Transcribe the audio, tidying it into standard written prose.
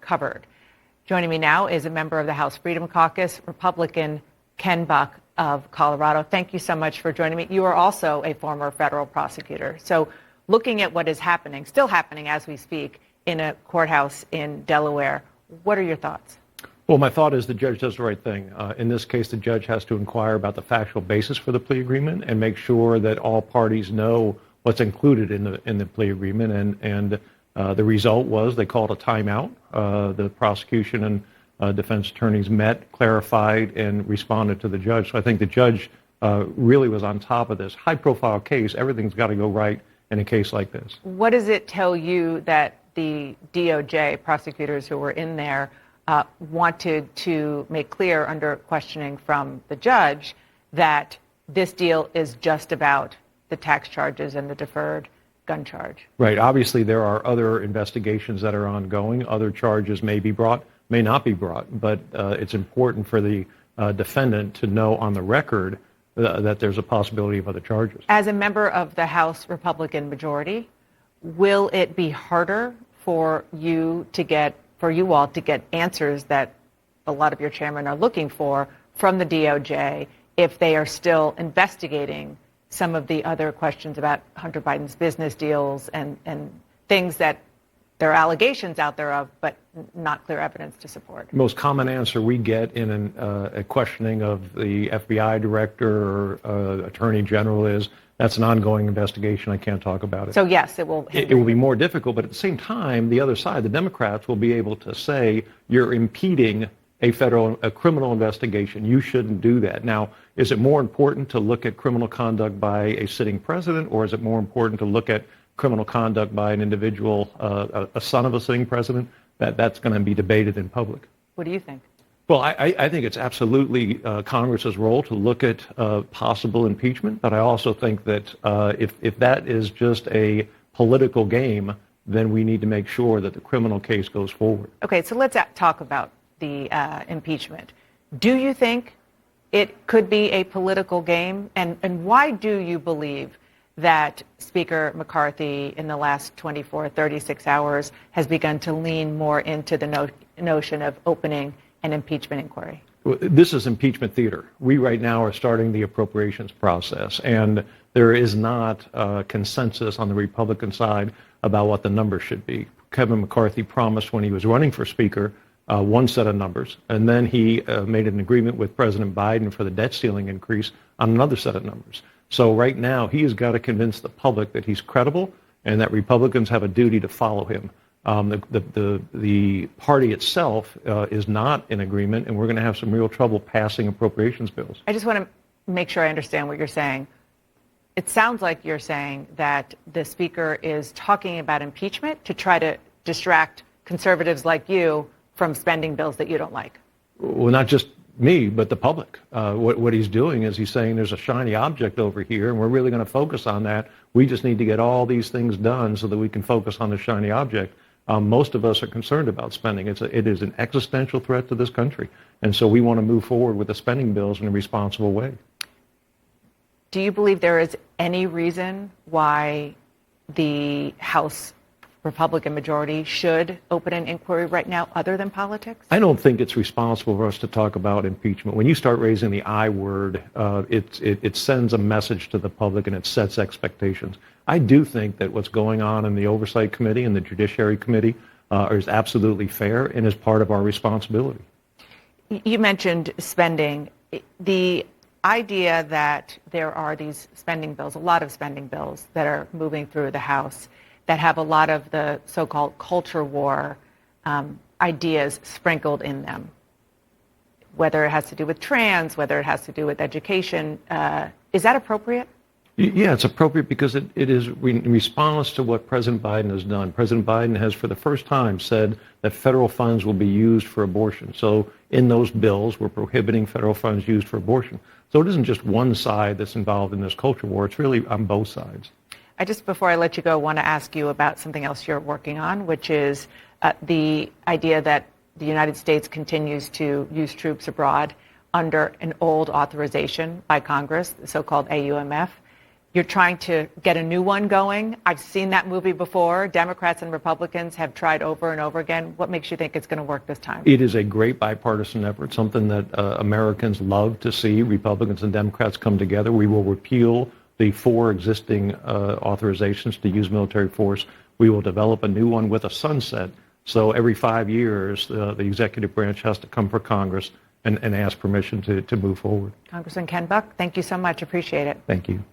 covered. Joining me now is a member of the House Freedom Caucus, Republican Ken Buck of Colorado. Thank you so much for joining me. You are also a former federal prosecutor. So looking at what is happening, still happening as we speak, in a courthouse in Delaware, what are your thoughts? Well, my thought is the judge does the right thing. In this case, the judge has to inquire about the factual basis for the plea agreement and make sure that all parties know what's included in the plea agreement. And the result was they called a timeout. The prosecution and defense attorneys met, clarified, and responded to the judge. So I think the judge really was on top of this high-profile case. Everything's got to go right in a case like this. What does it tell you that the DOJ prosecutors who were in there wanted to make clear under questioning from the judge that this deal is just about the tax charges and the deferred gun charge? Right. Obviously, there are other investigations that are ongoing. Other charges may be brought, may not be brought, but it's important for the defendant to know on the record that there's a possibility of other charges. As a member of the House Republican majority, will it be harder for you all to get answers that a lot of your chairmen are looking for from the DOJ if they are still investigating some of the other questions about Hunter Biden's business deals and things that there are allegations out there of, but not clear evidence to support? The most common answer we get in a questioning of the FBI director or attorney general is, that's an ongoing investigation. I can't talk about it. So yes, it will. It will be more difficult, but at the same time, the other side, the Democrats, will be able to say you're impeding a criminal investigation. You shouldn't do that. Now, is it more important to look at criminal conduct by a sitting president, or is it more important to look at criminal conduct by an individual, a son of a sitting president? That's going to be debated in public. What do you think? Well, I think it's absolutely Congress's role to look at possible impeachment, but I also think that if that is just a political game, then we need to make sure that the criminal case goes forward. Okay, so let's talk about the impeachment. Do you think it could be a political game? And why do you believe that Speaker McCarthy in the last 24, 36 hours has begun to lean more into the notion of opening an impeachment inquiry? This is impeachment theater. We right now are starting the appropriations process, and there is not consensus on the Republican side about what the numbers should be. Kevin McCarthy promised when he was running for Speaker one set of numbers, and then he made an agreement with President Biden for the debt ceiling increase on another set of numbers. So right now, he has got to convince the public that he's credible and that Republicans have a duty to follow him. The party itself is not in agreement, and we're going to have some real trouble passing appropriations bills. I just want to make sure I understand what you're saying. It sounds like you're saying that the Speaker is talking about impeachment to try to distract conservatives like you from spending bills that you don't like. Well, not just me, but the public. What he's doing is he's saying there's a shiny object over here, and we're really going to focus on that. We just need to get all these things done so that we can focus on the shiny object. Most of us are concerned about spending. It is an existential threat to this country, and so we want to move forward with the spending bills in a responsible way. Do you believe there is any reason why the House Republican majority should open an inquiry right now other than politics? I don't think it's responsible for us to talk about impeachment. When you start raising the I word, it sends a message to the public and it sets expectations. I do think that what's going on in the Oversight Committee and the Judiciary Committee is absolutely fair and is part of our responsibility. You mentioned spending. The idea that there are these spending bills, a lot of spending bills that are moving through the House that have a lot of the so-called culture war ideas sprinkled in them, whether it has to do with trans, whether it has to do with education. Is that appropriate? Yeah, it's appropriate because it is in response to what President Biden has done. President Biden has, for the first time, said that federal funds will be used for abortion. So in those bills, we're prohibiting federal funds used for abortion. So it isn't just one side that's involved in this culture war. It's really on both sides. I just, before I let you go, want to ask you about something else you're working on, which is the idea that the United States continues to use troops abroad under an old authorization by Congress, the so-called AUMF. You're trying to get a new one going. I've seen that movie before. Democrats and Republicans have tried over and over again. What makes you think it's going to work this time? It is a great bipartisan effort, something that Americans love to see, Republicans and Democrats come together. We will repeal the 4 existing authorizations to use military force. We will develop a new one with a sunset. So every 5 years, the executive branch has to come for Congress and ask permission to move forward. Congressman Ken Buck, thank you so much. Appreciate it. Thank you.